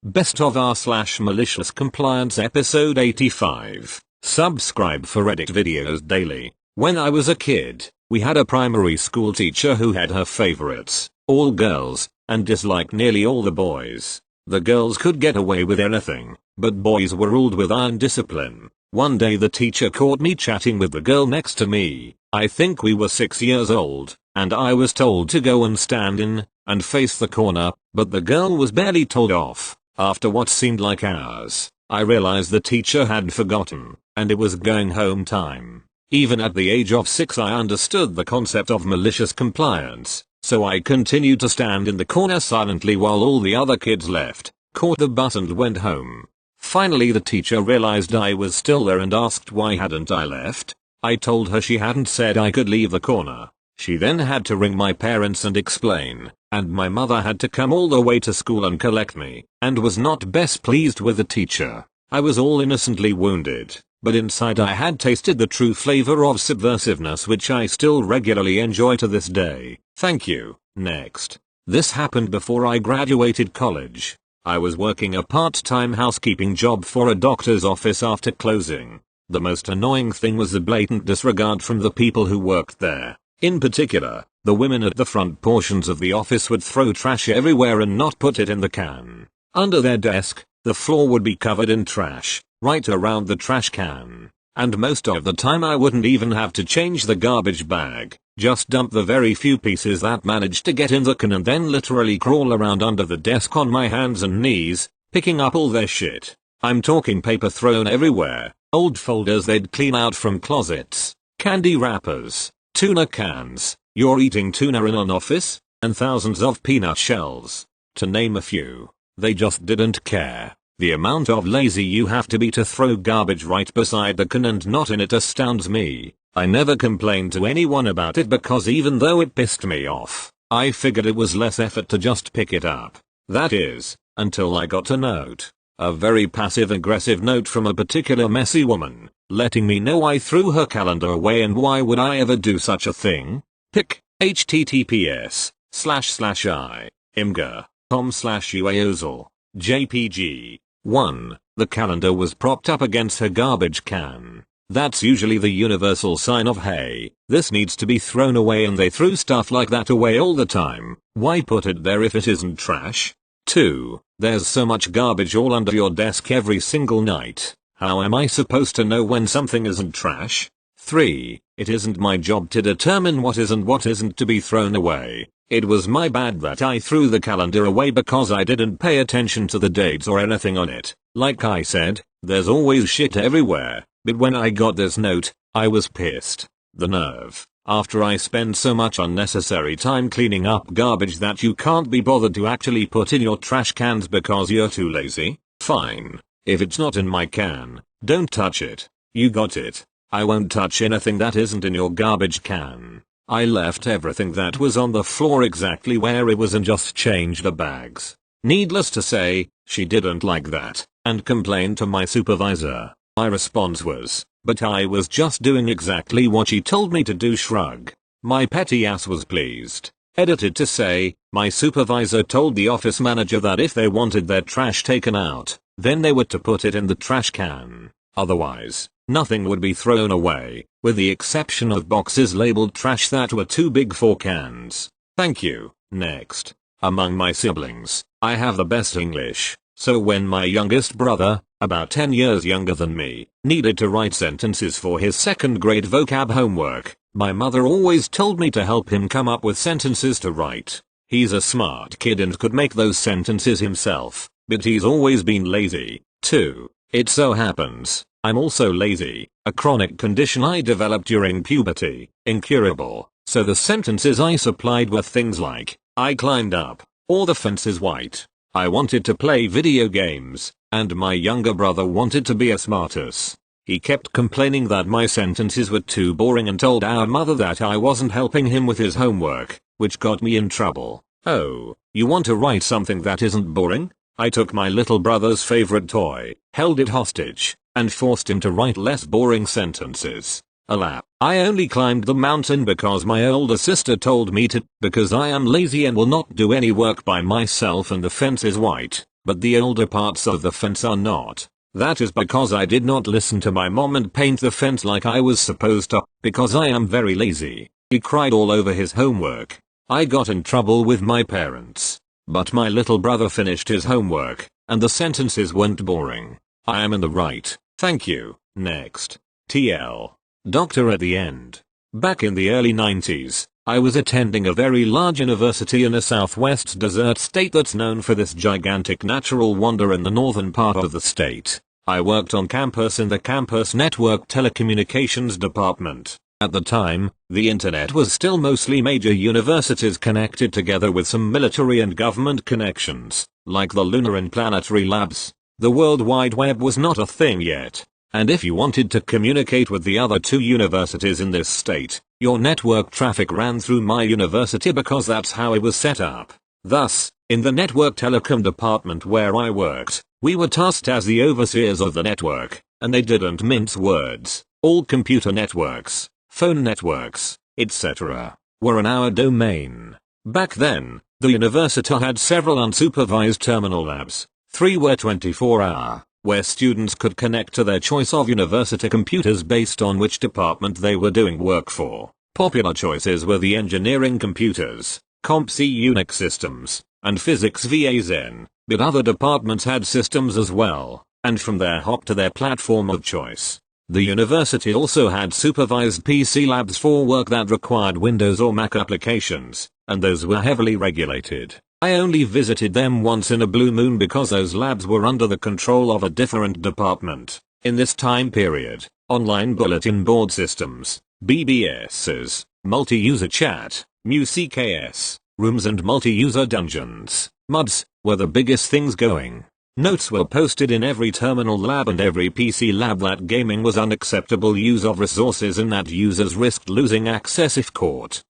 Best of r/malicious compliance episode 85. Subscribe for Reddit videos daily. When I was a kid, we had a primary school teacher who had her favorites, all girls, and disliked nearly all the boys. The girls could get away with anything, but boys were ruled with iron discipline. One day the teacher caught me chatting with the girl next to me. I think we were 6 years old, and I was told to go and stand in and face the corner, but the girl was barely told off. After what seemed like hours, I realized the teacher had forgotten, and it was going home time. Even at the age of 6 I understood the concept of malicious compliance, so I continued to stand in the corner silently while all the other kids left, caught the bus and went home. Finally the teacher realized I was still there and asked why hadn't I left. I told her she hadn't said I could leave the corner. She then had to ring my parents and explain, and my mother had to come all the way to school and collect me, and was not best pleased with the teacher. I was all innocently wounded, but inside I had tasted the true flavor of subversiveness which I still regularly enjoy to this day. Thank you. Next. This happened before I graduated college. I was working a part-time housekeeping job for a doctor's office after closing. The most annoying thing was the blatant disregard from the people who worked there. In particular, the women at the front portions of the office would throw trash everywhere and not put it in the can. Under their desk, the floor would be covered in trash, right around the trash can. And most of the time I wouldn't even have to change the garbage bag, just dump the very few pieces that managed to get in the can and then literally crawl around under the desk on my hands and knees, picking up all their shit. I'm talking paper thrown everywhere, old folders they'd clean out from closets, candy wrappers, tuna cans, you're eating tuna in an office, and thousands of peanut shells, to name a few. They just didn't care. The amount of lazy you have to be to throw garbage right beside the can and not in it astounds me. I never complained to anyone about it because even though it pissed me off, I figured it was less effort to just pick it up. That is, until I got a note. A very passive-aggressive note from a particular messy woman, letting me know I threw her calendar away and why would I ever do such a thing? Pic, https://imgur.com/uaozl, jpg. 1. The calendar was propped up against her garbage can. That's usually the universal sign of hey, this needs to be thrown away, and they threw stuff like that away all the time. Why put it there if it isn't trash? 2. There's so much garbage all under your desk every single night. How am I supposed to know when something isn't trash? 3. It isn't my job to determine what is and what isn't to be thrown away. It was my bad that I threw the calendar away because I didn't pay attention to the dates or anything on it. Like I said, there's always shit everywhere, but when I got this note, I was pissed. The nerve. After I spend so much unnecessary time cleaning up garbage that you can't be bothered to actually put in your trash cans because you're too lazy? Fine. If it's not in my can, don't touch it. You got it. I won't touch anything that isn't in your garbage can. I left everything that was on the floor exactly where it was and just changed the bags. Needless to say, she didn't like that, and complained to my supervisor. My response was, but I was just doing exactly what she told me to do. Shrug. My petty ass was pleased. Edited to say, my supervisor told the office manager that if they wanted their trash taken out, then they were to put it in the trash can. Otherwise, nothing would be thrown away, with the exception of boxes labeled trash that were too big for cans. Thank you. Next. Among my siblings, I have the best English, so when my youngest brother, about 10 years younger than me, needed to write sentences for his second grade vocab homework, my mother always told me to help him come up with sentences to write. He's a smart kid and could make those sentences himself, but he's always been lazy, too. It so happens, I'm also lazy, a chronic condition I developed during puberty, incurable, so the sentences I supplied were things like, I climbed up, or the fence is white. I wanted to play video games, and my younger brother wanted to be a smartass. He kept complaining that my sentences were too boring and told our mother that I wasn't helping him with his homework, which got me in trouble. Oh, you want to write something that isn't boring? I took my little brother's favorite toy, held it hostage, and forced him to write less boring sentences. Alas, I only climbed the mountain because my older sister told me to, because I am lazy and will not do any work by myself and the fence is white. but the older parts of the fence are not. That is because I did not listen to my mom and paint the fence like I was supposed to, because I am very lazy. He cried all over his homework. I got in trouble with my parents. But my little brother finished his homework, and the sentences weren't boring. I am in the right. Thank you. Next. TL. Doctor at the end. Back in the early 90s, I was attending a very large university in a southwest desert state that's known for this gigantic natural wonder in the northern part of the state. I worked on campus in the campus network telecommunications department. At the time, the internet was still mostly major universities connected together with some military and government connections, like the lunar and planetary labs. The World Wide Web was not a thing yet. And if you wanted to communicate with the other two universities in this state, your network traffic ran through my university because that's how it was set up. Thus, in the network telecom department where I worked, we were tasked as the overseers of the network, and they didn't mince words. All computer networks, phone networks, etc., were in our domain. Back then, the university had several unsupervised terminal labs. 3 were 24-hour. Where students could connect to their choice of university computers based on which department they were doing work for. Popular choices were the engineering computers, Comp C Unix systems, and physics VAZen, but other departments had systems as well, and from there hop to their platform of choice. The university also had supervised PC labs for work that required Windows or Mac applications, and those were heavily regulated. I only visited them once in a blue moon because those labs were under the control of a different department. In this time period, online bulletin board systems, BBSs, multi-user chat, MuCKS, rooms and multi-user dungeons, MUDs, were the biggest things going. Notes were posted in every terminal lab and every PC lab that gaming was unacceptable use of resources and that users risked losing access if caught.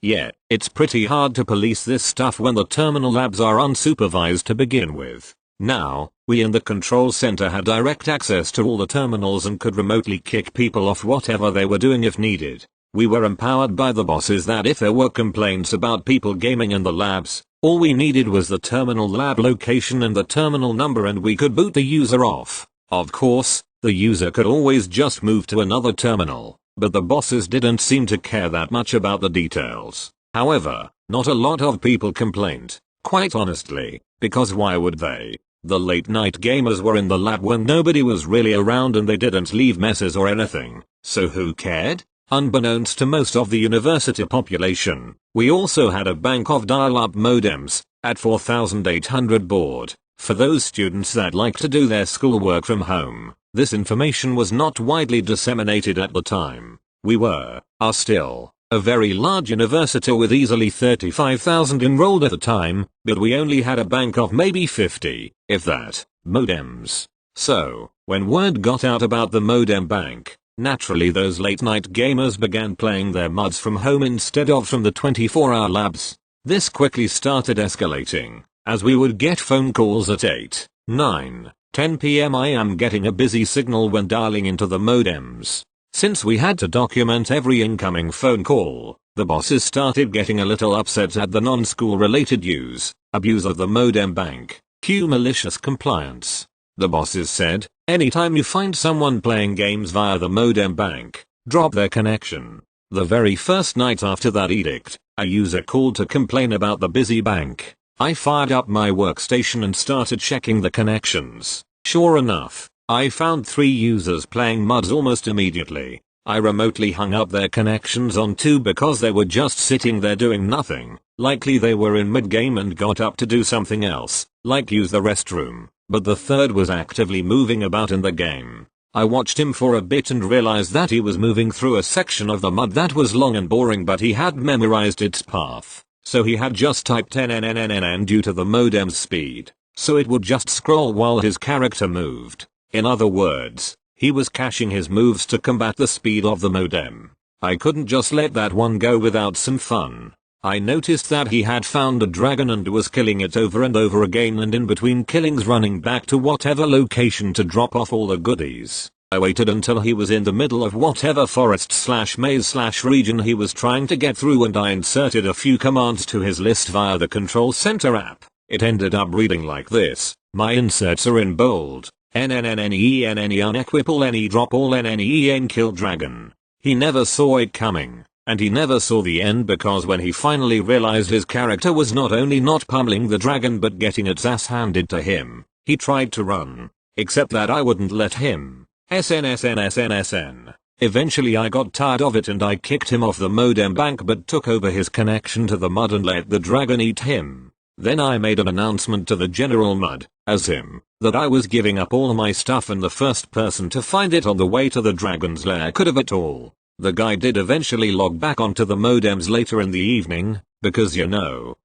Yeah, it's pretty hard to police this stuff when the terminal labs are unsupervised to begin with. Now, we in the control center had direct access to all the terminals and could remotely kick people off whatever they were doing if needed. We were empowered by the bosses that if there were complaints about people gaming in the labs, all we needed was the terminal lab location and the terminal number and we could boot the user off. Of course, the user could always just move to another terminal. But the bosses didn't seem to care that much about the details. However, not a lot of people complained, quite honestly, because why would they? The late night gamers were in the lab when nobody was really around and they didn't leave messes or anything, so who cared? Unbeknownst to most of the university population, we also had a bank of dial-up modems, at 4800 baud, for those students that like to do their schoolwork from home. This information was not widely disseminated at the time. We are still, a very large university with easily 35,000 enrolled at the time, but we only had a bank of maybe 50, if that, modems. So, when word got out about the modem bank, naturally those late night gamers began playing their MUDs from home instead of from the 24-hour labs. This quickly started escalating, as we would get phone calls at 8, 9, 10 p.m. I am getting a busy signal when dialing into the modems. Since we had to document every incoming phone call, the bosses started getting a little upset at the non-school related abuse of the modem bank. Cue malicious compliance. The bosses said, anytime you find someone playing games via the modem bank, drop their connection. The very first night after that edict, a user called to complain about the busy bank. I fired up my workstation and started checking the connections. Sure enough, I found 3 users playing MUDs almost immediately. I remotely hung up their connections on 2 because they were just sitting there doing nothing. Likely they were in mid-game and got up to do something else, like use the restroom. But the 3rd was actively moving about in the game. I watched him for a bit and realized that he was moving through a section of the MUD that was long and boring but he had memorized its path. So he had just typed NNNNN due to the modem's speed, so it would just scroll while his character moved. In other words, he was caching his moves to combat the speed of the modem. I couldn't just let that one go without some fun. I noticed that he had found a dragon and was killing it over and over again and in between killings running back to whatever location to drop off all the goodies. I waited until he was in the middle of whatever forest/maze/region he was trying to get through and I inserted a few commands to his list via the control center app. It ended up reading like this. My inserts are in bold. NNNNENNE unequip any drop all NNEN kill dragon. He never saw it coming. And he never saw the end, because when he finally realized his character was not only not pummeling the dragon but getting its ass handed to him, he tried to run. Except that I wouldn't let him. SN. Eventually I got tired of it and I kicked him off the modem bank but took over his connection to the mud and let the dragon eat him. Then I made an announcement to the general mud, as him, that I was giving up all my stuff and the first person to find it on the way to the dragon's lair could have it all. The guy did eventually log back onto the modems later in the evening, because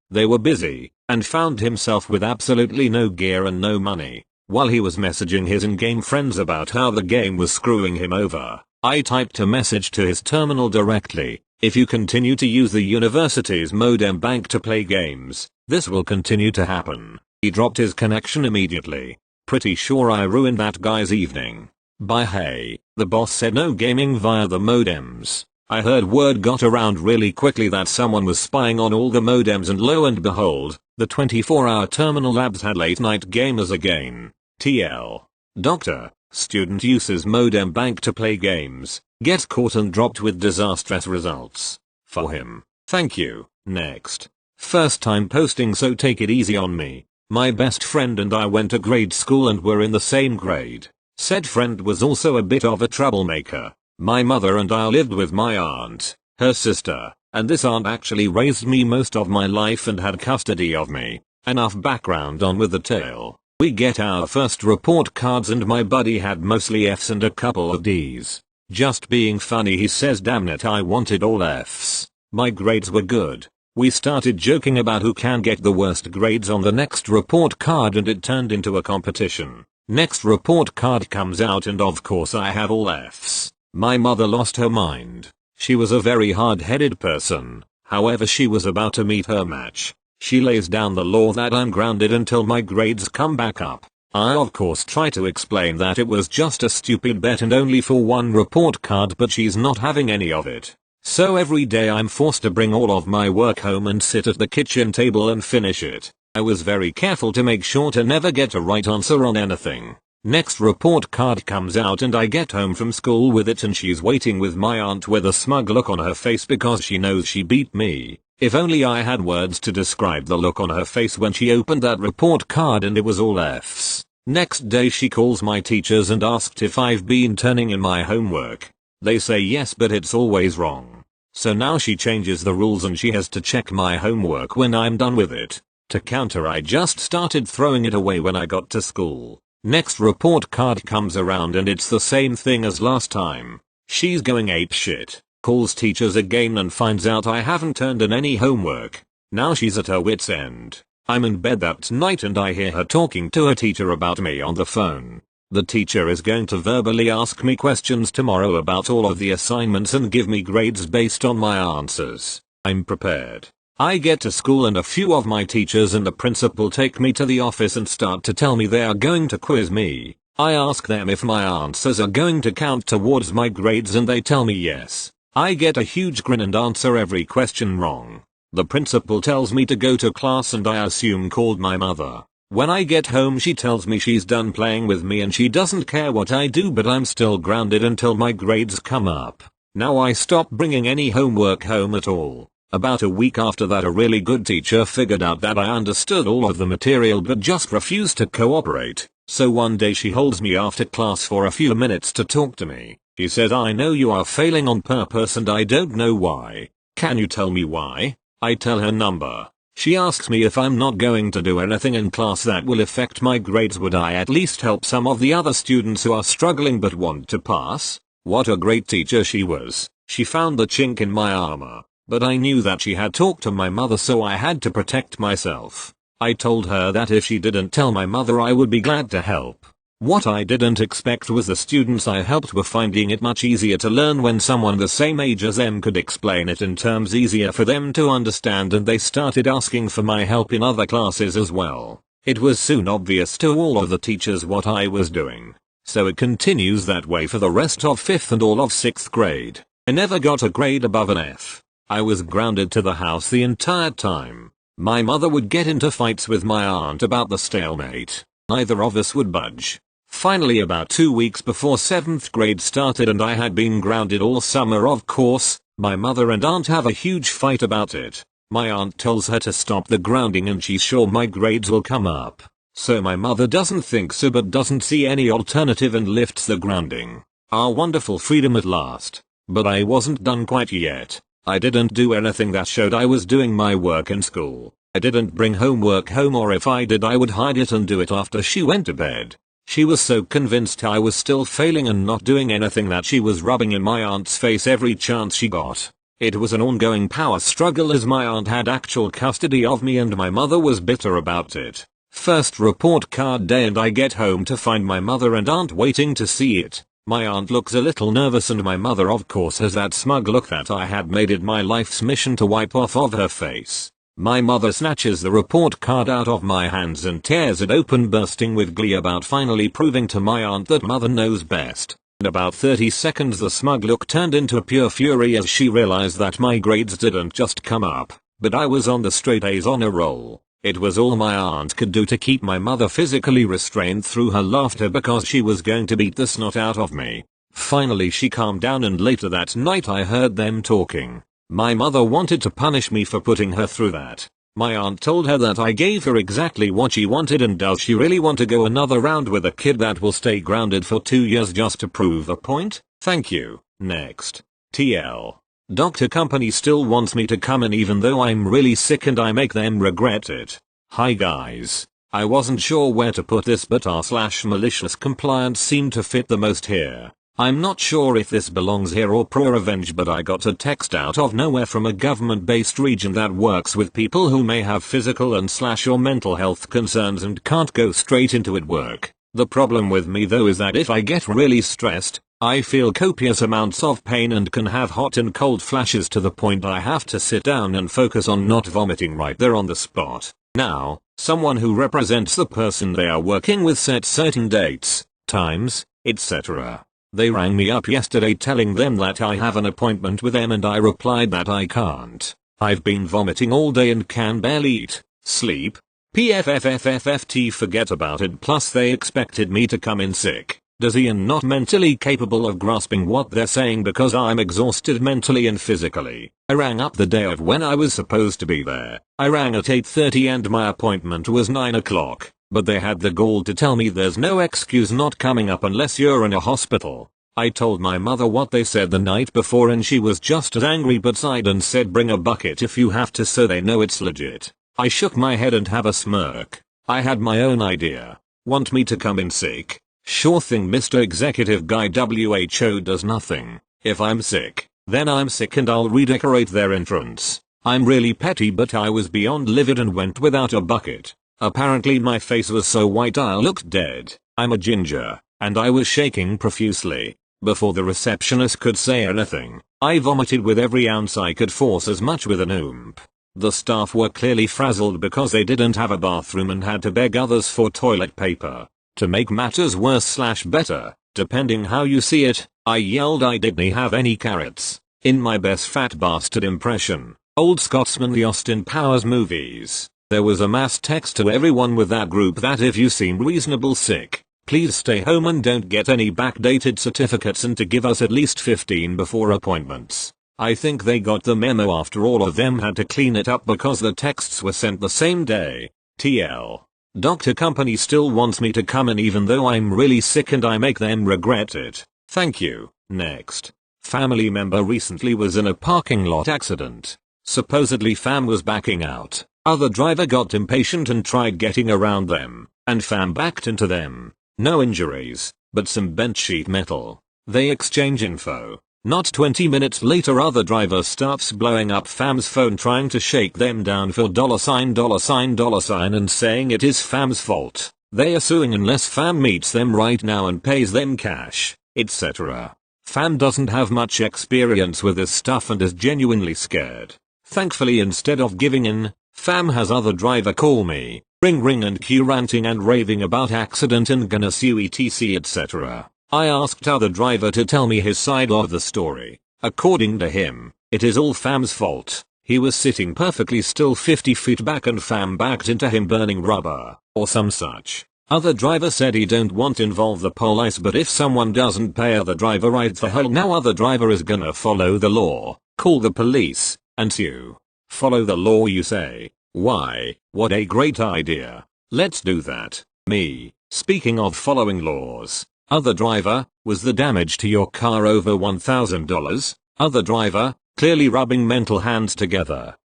they were busy, and found himself with absolutely no gear and no money. While he was messaging his in-game friends about how the game was screwing him over, I typed a message to his terminal directly. If you continue to use the university's modem bank to play games, this will continue to happen. He dropped his connection immediately. Pretty sure I ruined that guy's evening. By hey, the boss said no gaming via the modems. I heard word got around really quickly that someone was spying on all the modems, and lo and behold, the 24-hour terminal labs had late night gamers again. TL. Doctor, student uses modem bank to play games, gets caught and dropped with disastrous results. For him. Thank you. Next. First time posting, so take it easy on me. My best friend and I went to grade school and were in the same grade. Said friend was also a bit of a troublemaker. My mother and I lived with my aunt, her sister, and this aunt actually raised me most of my life and had custody of me. Enough background on with the tale. We get our first report cards and my buddy had mostly F's and a couple of D's. Just being funny, he says, damn it, I wanted all F's. My grades were good. We started joking about who can get the worst grades on the next report card and it turned into a competition. Next report card comes out and of course I have all F's. My mother lost her mind. She was a very hard-headed person. However, she was about to meet her match. She lays down the law that I'm grounded until my grades come back up. I of course try to explain that it was just a stupid bet and only for one report card, but she's not having any of it. So every day I'm forced to bring all of my work home and sit at the kitchen table and finish it. I was very careful to make sure to never get a right answer on anything. Next report card comes out and I get home from school with it and she's waiting with my aunt with a smug look on her face because she knows she beat me. If only I had words to describe the look on her face when she opened that report card and it was all F's. Next day she calls my teachers and asked if I've been turning in my homework. They say yes, but it's always wrong. So now she changes the rules and she has to check my homework when I'm done with it. To counter, I just started throwing it away when I got to school. Next report card comes around and it's the same thing as last time. She's going apeshit, calls teachers again and finds out I haven't turned in any homework. Now she's at her wit's end. I'm in bed that night and I hear her talking to her teacher about me on the phone. The teacher is going to verbally ask me questions tomorrow about all of the assignments and give me grades based on my answers. I'm prepared. I get to school and a few of my teachers and the principal take me to the office and start to tell me they are going to quiz me. I ask them if my answers are going to count towards my grades and they tell me yes. I get a huge grin and answer every question wrong. The principal tells me to go to class and I assume called my mother. When I get home she tells me she's done playing with me and she doesn't care what I do, but I'm still grounded until my grades come up. Now I stop bringing any homework home at all. About a week after that, a really good teacher figured out that I understood all of the material but just refused to cooperate. So one day she holds me after class for a few minutes to talk to me. She says, I know you are failing on purpose and I don't know why. Can you tell me why? I tell her number. She asks me if I'm not going to do anything in class that will affect my grades, would I at least help some of the other students who are struggling but want to pass? What a great teacher she was. She found the chink in my armor. But I knew that she had talked to my mother, so I had to protect myself. I told her that if she didn't tell my mother I would be glad to help. What I didn't expect was the students I helped were finding it much easier to learn when someone the same age as them could explain it in terms easier for them to understand, and they started asking for my help in other classes as well. It was soon obvious to all of the teachers what I was doing. So it continues that way for the rest of 5th and all of 6th grade. I never got a grade above an F. I was grounded to the house the entire time. My mother would get into fights with my aunt about the stalemate. Neither of us would budge. Finally, about 2 weeks before 7th grade started and I had been grounded all summer, of course, my mother and aunt have a huge fight about it. My aunt tells her to stop the grounding and she's sure my grades will come up. So my mother doesn't think so but doesn't see any alternative and lifts the grounding. Our wonderful freedom at last. But I wasn't done quite yet. I didn't do anything that showed I was doing my work in school. I didn't bring homework home, or if I did I would hide it and do it after she went to bed. She was so convinced I was still failing and not doing anything that she was rubbing in my aunt's face every chance she got. It was an ongoing power struggle as my aunt had actual custody of me and my mother was bitter about it. First report card day and I get home to find my mother and aunt waiting to see it. My aunt looks a little nervous and my mother of course has that smug look that I had made it my life's mission to wipe off of her face. My mother snatches the report card out of my hands and tears it open, bursting with glee about finally proving to my aunt that mother knows best. In about 30 seconds the smug look turned into pure fury as she realized that my grades didn't just come up, but I was on the straight A's honor roll. It was all my aunt could do to keep my mother physically restrained through her laughter because she was going to beat the snot out of me. Finally she calmed down and later that night I heard them talking. My mother wanted to punish me for putting her through that. My aunt told her that I gave her exactly what she wanted, and does she really want to go another round with a kid that will stay grounded for 2 years just to prove a point? Thank you. Next. TL. Doctor company still wants me to come in even though I'm really sick and I make them regret it. Hi guys. I wasn't sure where to put this but r/malicious compliance seemed to fit the most here. I'm not sure if this belongs here or pro-revenge, but I got a text out of nowhere from a government-based region that works with people who may have physical and/or mental health concerns and can't go straight into it work. The problem with me though is that if I get really stressed, I feel copious amounts of pain and can have hot and cold flashes to the point I have to sit down and focus on not vomiting right there on the spot. Now, someone who represents the person they are working with set certain dates, times, etc. They rang me up yesterday telling them that I have an appointment with them and I replied that I can't. I've been vomiting all day and can barely eat, sleep. PFFFFFT forget about it, plus they expected me to come in sick. Does Ian not mentally capable of grasping what they're saying because I'm exhausted mentally and physically? I rang up the day of when I was supposed to be there. I rang at 8:30 and my appointment was 9 o'clock. But they had the gall to tell me there's no excuse not coming up unless you're in a hospital. I told my mother what they said the night before and she was just as angry but sighed and said bring a bucket if you have to so they know it's legit. I shook my head and have a smirk. I had my own idea. Want me to come in sick? Sure thing, Mr. Executive Guy. WHO does nothing. If I'm sick, then I'm sick and I'll redecorate their entrance. I'm really petty but I was beyond livid and went without a bucket. Apparently my face was so white I looked dead. I'm a ginger, and I was shaking profusely. Before the receptionist could say anything, I vomited with every ounce I could force, as much with an oomp. The staff were clearly frazzled because they didn't have a bathroom and had to beg others for toilet paper. To make matters worse/better, depending how you see it, I yelled I didn't have any carrots. In my best fat bastard impression, old Scotsman the Austin Powers movies. There was a mass text to everyone with that group that if you seem reasonable sick, please stay home and don't get any backdated certificates and to give us at least 15 before appointments. I think they got the memo after all of them had to clean it up because the texts were sent the same day. TL. Doctor company still wants me to come in even though I'm really sick and I make them regret it. Thank you. Next. Family member recently was in a parking lot accident. Supposedly fam was backing out. Other driver got impatient and tried getting around them, and fam backed into them. No injuries, but some bent sheet metal. They exchange info. Not 20 minutes later other driver starts blowing up fam's phone trying to shake them down for $sign and saying it is fam's fault. They are suing unless fam meets them right now and pays them cash, etc. Fam doesn't have much experience with this stuff and is genuinely scared. Thankfully instead of giving in, fam has other driver call me, ring and cue ranting and raving about accident and gonna sue etc etc. I asked other driver to tell me his side of the story. According to him, it is all fam's fault. He was sitting perfectly still 50 feet back and fam backed into him burning rubber, or some such. Other driver said he don't want to involve the police, but if someone doesn't pay other driver right the hell now other driver is gonna follow the law, call the police, and sue. Follow the law you say. Why, what a great idea. Let's do that. Me. Speaking of following laws. Other driver, was the damage to your car over $1,000? Other driver, clearly rubbing mental hands together.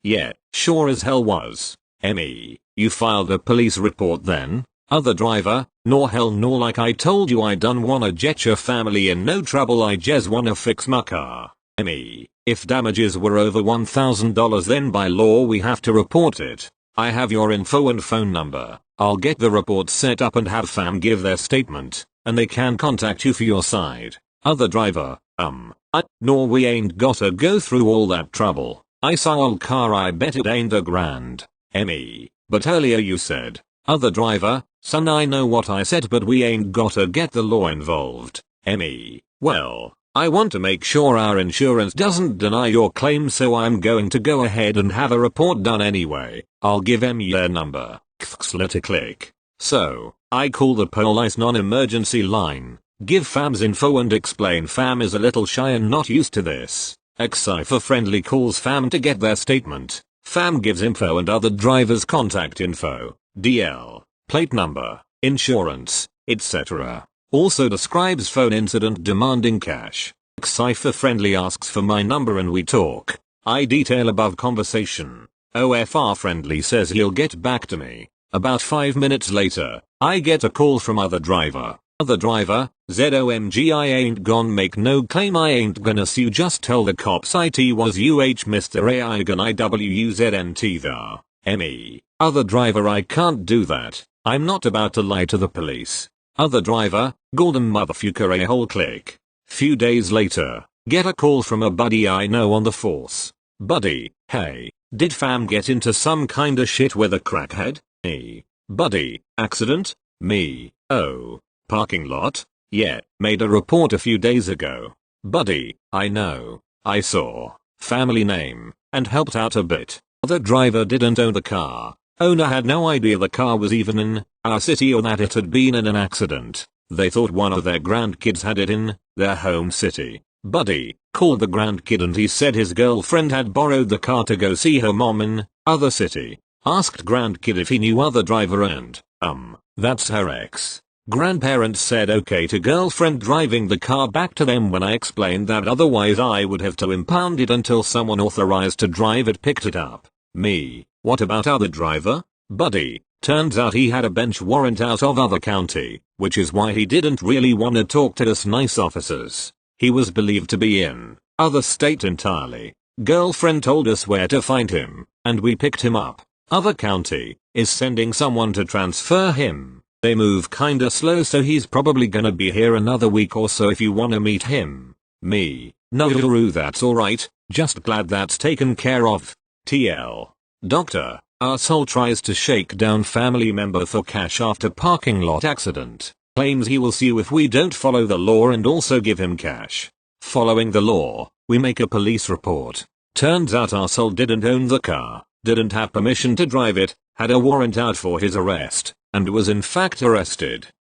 Yeah, sure as hell was. Me. You filed a police report then? Other driver, nor hell nor like I told you I done wanna get your family in no trouble I just wanna fix my car. Me. If damages were over $1,000 then by law we have to report it. I have your info and phone number. I'll get the report set up and have fam give their statement, and they can contact you for your side. Other driver, no we ain't gotta go through all that trouble. I saw old car I bet it ain't $1,000. Me. But earlier you said. Other driver, son I know what I said but we ain't gotta get the law involved. Me. Well, I want to make sure our insurance doesn't deny your claim so I'm going to go ahead and have a report done anyway. I'll give their number. Let it click. So, I call the police non-emergency line, give fam's info and explain fam is a little shy and not used to this. Cipher friendly calls fam to get their statement. Fam gives info and other drivers contact info, DL, plate number, insurance, etc. Also describes phone incident demanding cash. Cipher friendly asks for my number and we talk. I detail above conversation. OFR friendly says he'll get back to me. About 5 minutes later, I get a call from other driver. Other driver, ZOMG I ain't gon' make no claim I ain't gonna sue just tell the cops it was Mr. AI gon IWUZNT there. Me. Other driver I can't do that. I'm not about to lie to the police. Other driver, golden motherfucker a whole click. Few days later, get a call from a buddy I know on the force. Buddy, hey, did fam get into some kinda shit with a crackhead? Me. Buddy, accident? Me. Oh. Parking lot? Yeah, made a report a few days ago. Buddy, I know. I saw. Family name, and helped out a bit. The driver didn't own the car. Owner had no idea the car was even in our city or that it had been in an accident. They thought one of their grandkids had it in their home city. Buddy called the grandkid and he said his girlfriend had borrowed the car to go see her mom in other city. Asked grandkid if he knew other driver and, that's her ex. Grandparents said okay to girlfriend driving the car back to them when I explained that otherwise I would have to impound it until someone authorized to drive it picked it up. Me. What about other driver? Buddy. Turns out he had a bench warrant out of other county, which is why he didn't really want to talk to us nice officers. He was believed to be in other state entirely. Girlfriend told us where to find him, and we picked him up. Other county is sending someone to transfer him. They move kinda slow so he's probably gonna be here another week or so if you wanna meet him. Me. No that's alright, just glad that's taken care of. TL. Doctor. Arsehole tries to shake down family member for cash after parking lot accident. Claims he will sue if we don't follow the law and also give him cash. Following the law, we make a police report. Turns out arsehole didn't own the car, didn't have permission to drive it, had a warrant out for his arrest, and was in fact arrested.